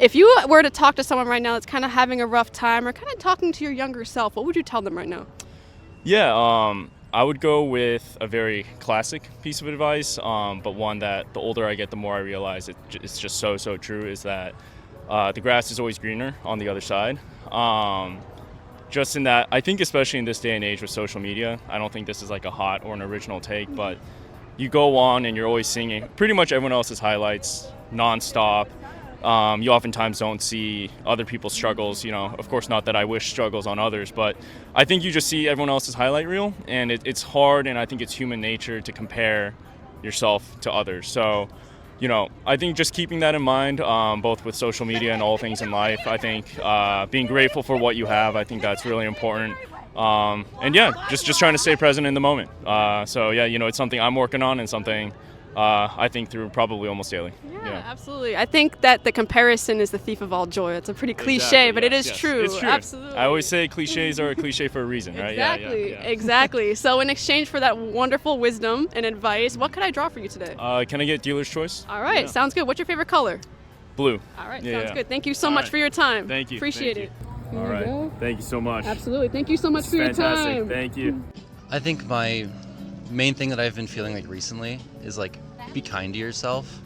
If you were to talk to someone right now that's kind of having a rough time or kind of talking to your younger self, what would you tell them right now? Yeah, I would go with a very classic piece of advice, but one that the older I get, the more I realize it's just so true, is that the grass is always greener on the other side. Just in that, I think especially in this day and age with social media, I don't think this is like a hot or an original take, but you go on and you're always seeing pretty much everyone else's highlights nonstop. You oftentimes don't see other people's struggles, of course not that I wish struggles on others, but I think you just see everyone else's highlight reel, and it's hard, and I think it's human nature to compare yourself to others. So, I think just keeping that in mind, both with social media and all things in life, I think being grateful for what you have, I think that's really important. And yeah, just trying to stay present in the moment. So yeah, it's something I'm working on and something I think through probably almost daily. Yeah, absolutely. I think that the comparison is the thief of all joy. It's a pretty cliche, Exactly, but it is yes. true. It's true. Absolutely. I always say cliches are a cliche for a reason, right? Exactly, Yeah. exactly. So in exchange for that wonderful wisdom and advice, what could I draw for you today? Can I get dealer's choice? All right, sounds good. What's your favorite color? Blue. All right, Yeah, sounds yeah. good. Thank you so All much right. for your time. Thank you. Appreciate Thank it. you. All right. go. Thank you so much. Absolutely. Thank you so much for your Fantastic. time. Thank you. I think my main thing that I've been feeling like recently is like be kind to yourself.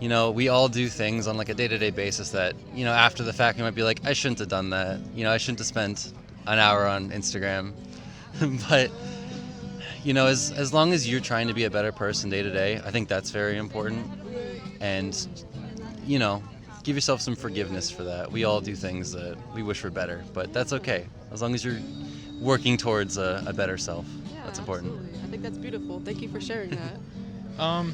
We all do things on like a day-to-day basis that, after the fact you might be like, I shouldn't have done that. I shouldn't have spent an hour on Instagram. But, as long as you're trying to be a better person day to day, I think that's very important. And, give yourself some forgiveness for that. We all do things that we wish were better, but that's okay. As long as you're working towards a better self. Yeah, That's important. absolutely. I think that's beautiful. Thank you for sharing that.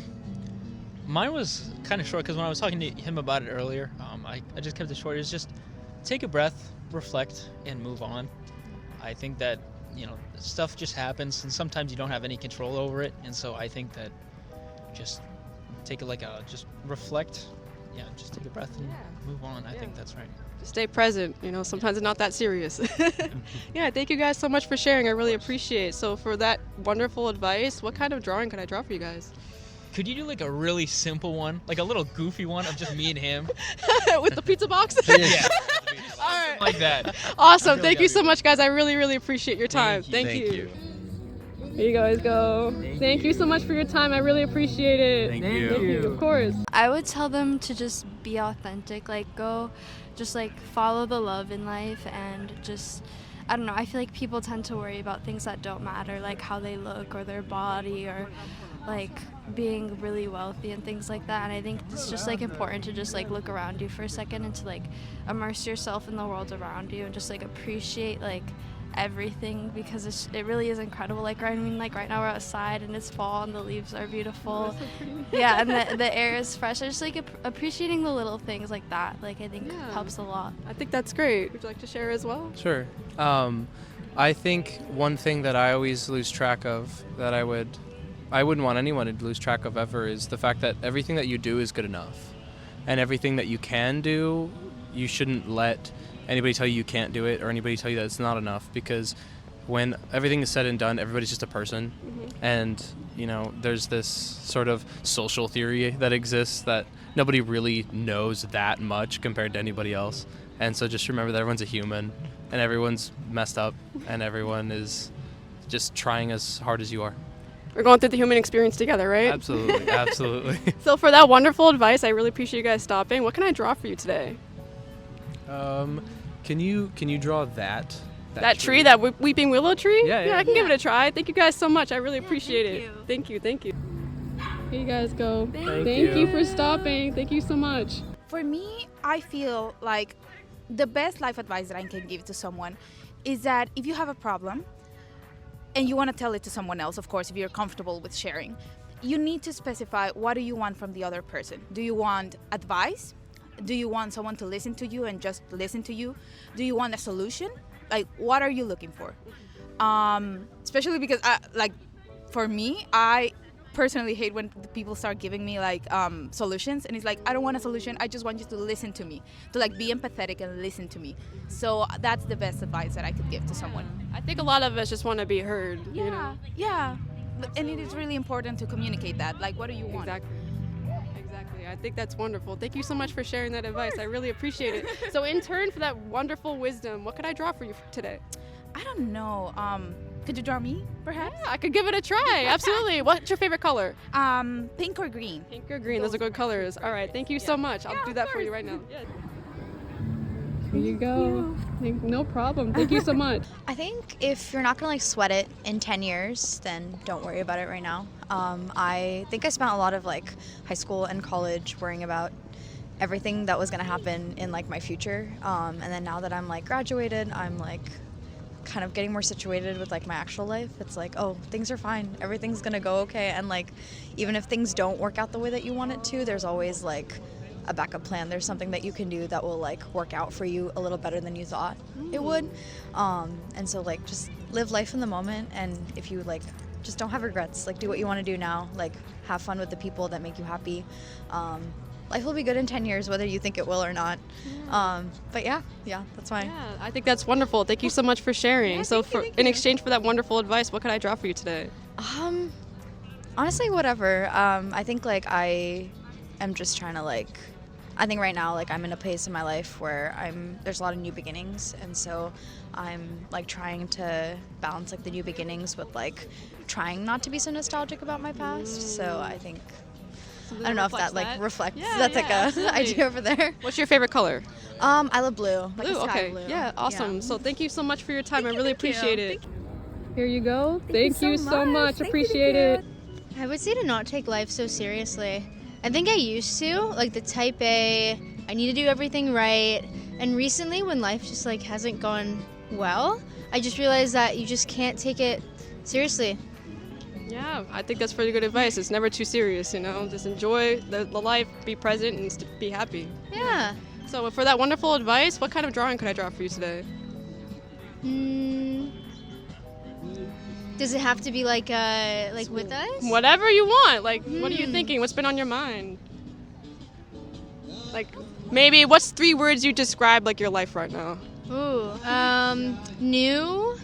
Mine was kind of short because when I was talking to him about it earlier, I just kept it short. It's just take a breath, reflect, and move on. I think that, stuff just happens, and sometimes you don't have any control over it. And so I think that just just reflect. Yeah, just take a breath and move on. I think that's right. Just stay present. Sometimes it's not that serious. Yeah, thank you guys so much for sharing. I really appreciate it. So for that wonderful advice, what kind of drawing could I draw for you guys? Could you do like a really simple one, like a little goofy one of just me and him? With the pizza box? Yeah. All right. Like that. Awesome. Thank you so much, guys. I really, really appreciate your time. Thank you. Here you guys go. Thank you so much for your time. I really appreciate it. Thank Thank you. you. Of course. I would tell them to just be authentic, just follow the love in life, and just, I don't know, I feel like people tend to worry about things that don't matter, like how they look or their body or being really wealthy and things like that. And I think it's just important to just look around you for a second and to immerse yourself in the world around you and just appreciate everything, because it really is incredible. Right now we're outside and it's fall and the leaves are beautiful. Yeah, and the air is fresh. I just appreciating the little things like that. I think helps a lot. I think that's great. Would you like to share as well? Sure. I think one thing that I always lose track of, that I wouldn't want anyone to lose track of ever, is the fact that everything that you do is good enough. And everything that you can do, you shouldn't let anybody tell you can't do it or anybody tell you that it's not enough, because when everything is said and done, everybody's just a person. And, there's this sort of social theory that exists that nobody really knows that much compared to anybody else. And so just remember that everyone's a human and everyone's messed up and everyone is just trying as hard as you are. We're going through the human experience together, right? Absolutely, absolutely. So for that wonderful advice, I really appreciate you guys stopping. What can I draw for you today? Can you draw that tree, that weeping willow tree? Yeah. I can give it a try. Thank you guys so much. I really appreciate it. thank you. Thank you. Here you guys go. Thank you for stopping. Thank you so much. For me, I feel like the best life advice that I can give to someone is that if you have a problem and you want to tell it to someone else, of course, if you're comfortable with sharing, you need to specify what do you want from the other person. Do you want advice? Do you want someone to listen to you and just listen to you? Do you want a solution? What are you looking for? Especially because, for me, I personally hate when people start giving me solutions, and it's I don't want a solution. I just want you to listen to me, to be empathetic and listen to me. So that's the best advice that I could give to someone. I think a lot of us just want to be heard. Yeah. And it is really important to communicate that. What do you want? Exactly. I think that's wonderful. Thank you so much for sharing that advice. I really appreciate it. So in turn for that wonderful wisdom, what could I draw for you today? I don't know. Could you draw me, perhaps? Yeah, I could give it a try. Absolutely. What's your favorite color? Pink or green? Pink or green. Those are good colors. All right. Thank you so much. I'll do that for you right now. Here you go. No problem. Thank you so much. I think if you're not gonna like sweat it in 10 years, then don't worry about it right now. I think I spent a lot of like high school and college worrying about everything that was gonna happen in like my future. And then now that I'm like graduated, I'm like kind of getting more situated with like my actual life. It's like, oh, things are fine. Everything's gonna go okay. And like, even if things don't work out the way that you want it to, there's always like a backup plan. There's something that you can do that will like work out for you a little better than you thought it would. And so like just live life in the moment, and if you like just don't have regrets, like do what you want to do now, like have fun with the people that make you happy. Life will be good in 10 years whether you think it will or not. But yeah, that's fine. Yeah, I think that's wonderful. Thank you so much for sharing. Yeah, so thank you. in exchange for that wonderful advice, what could I draw for you today? Honestly, whatever. I think like I am just trying to like, I think right now like I'm in a place in my life where there's a lot of new beginnings, and so I'm like trying to balance like the new beginnings with like trying not to be so nostalgic about my past. So I think I don't know if that like reflects. Yeah, That's like a absolutely. idea over there. What's your favorite color? I love blue. Like Blue, a sky okay. blue. Yeah, awesome. So thank you so much for your time. I really thank you. appreciate it. Here you go. Thank you so much. Thank you, Appreciate thank it. I would say to not take life so seriously. I think I used to, like the type A, I need to do everything right. And recently when life just like hasn't gone well, I just realized that you just can't take it seriously. Yeah, I think that's pretty good advice. It's never too serious, you know. Just enjoy the life, be present, and be happy. Yeah. So for that wonderful advice, what kind of drawing could I draw for you today? Does it have to be like with us? Whatever you want. Like, what are you thinking? What's been on your mind? Like, maybe what's 3 words you describe like your life right now? Ooh, new,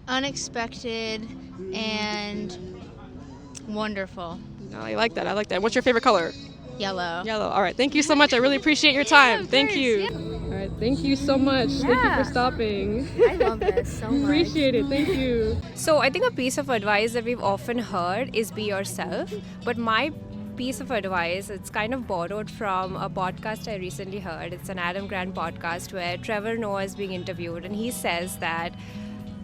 unexpected, and wonderful. No, I like that. I like that. What's your favorite color? Yellow. Yellow. All right. Thank you so much. I really appreciate your time. of Thank course, you. yeah. All right. Thank you so much. Thank you for stopping. I love this so much. Appreciate it. Thank you. So I think a piece of advice that we've often heard is be yourself. But my piece of advice, it's kind of borrowed from a podcast I recently heard. It's an Adam Grant podcast where Trevor Noah is being interviewed, and he says that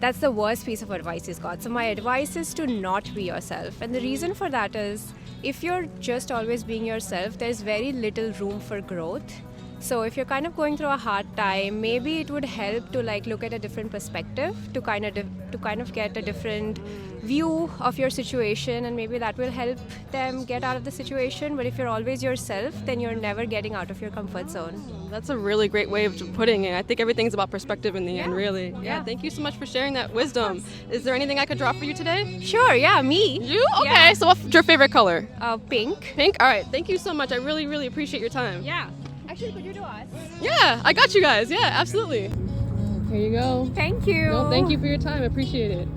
that's the worst piece of advice he's got. So my advice is to not be yourself. And the reason for that is if you're just always being yourself, there's very little room for growth. So if you're kind of going through a hard time, maybe it would help to like look at a different perspective, to kind of get a different view of your situation, and maybe that will help them get out of the situation. But if you're always yourself, then you're never getting out of your comfort zone. That's a really great way of putting it. I think everything's about perspective in the end, really. Yeah. Thank you so much for sharing that wisdom. Is there anything I could draw for you today? Sure, yeah, me. You? Okay. Yeah. So what's your favorite color? Pink. Pink? All right. Thank you so much. I really, really appreciate your time. Yeah. Actually, could you do us? Yeah, I got you guys. Yeah, absolutely. Here you go. Thank you. No, thank you for your time. I appreciate it.